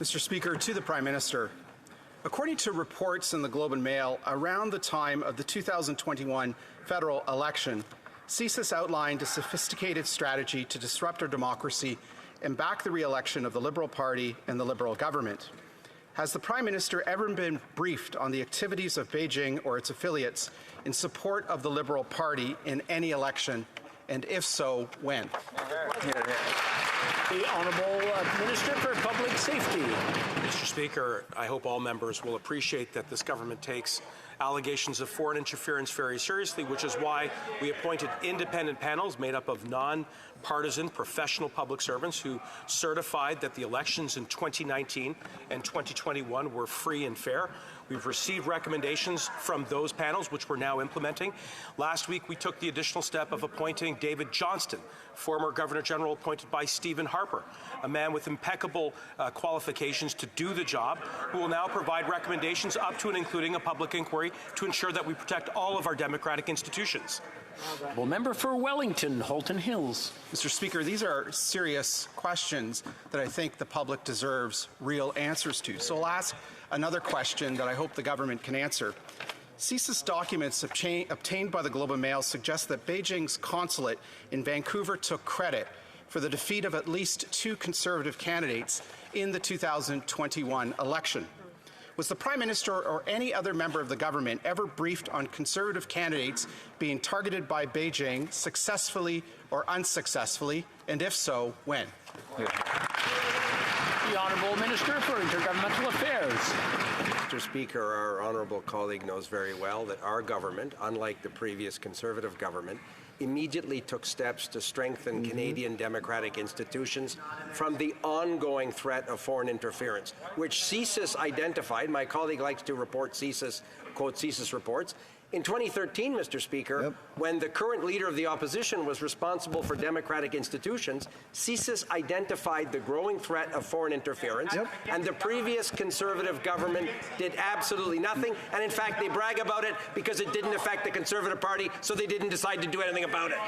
Mr. Speaker, to the Prime Minister. According to reports in the Globe and Mail, around the time of the 2021 federal election, CSIS outlined a sophisticated strategy to disrupt our democracy and back the re-election of the Liberal Party and the Liberal government. Has the Prime Minister ever been briefed on the activities of Beijing or its affiliates in support of the Liberal Party in any election, and if so, when? The Honourable Minister for Public Safety. Mr. Speaker, I hope all members will appreciate that this government takes allegations of foreign interference very seriously, which is why we appointed independent panels made up of non-partisan professional public servants who certified that the elections in 2019 and 2021 were free and fair. We've received recommendations from those panels, which we're now implementing. Last week, we took the additional step of appointing David Johnston, former Governor General appointed by Stephen Harper, a man with impeccable qualifications to do the job, who will now provide recommendations up to and including a public inquiry to ensure that we protect all of our democratic institutions. Well, member for Wellington, Halton Hills. Mr. Speaker, these are serious questions that I think the public deserves real answers to. So I'll ask another question that I hope the government can answer. CSIS documents obtained by the Globe and Mail suggest that Beijing's consulate in Vancouver took credit for the defeat of at least 2 Conservative candidates in the 2021 election. Was the Prime Minister or any other member of the government ever briefed on Conservative candidates being targeted by Beijing successfully or unsuccessfully, and if so, when? The Honourable Minister for Intergovernmental Affairs. Mr. Speaker, our honourable colleague knows very well that our government, unlike the previous Conservative government, immediately took steps to strengthen Canadian democratic institutions from the ongoing threat of foreign interference, which CSIS identified. My colleague likes to report CSIS, quote CSIS reports. In 2013, Mr. Speaker, when the current leader of the opposition was responsible for democratic institutions, CSIS identified the growing threat of foreign interference, and the previous Conservative government did absolutely nothing, and in fact they brag about it because it didn't affect the Conservative Party, so they didn't decide to do anything about it.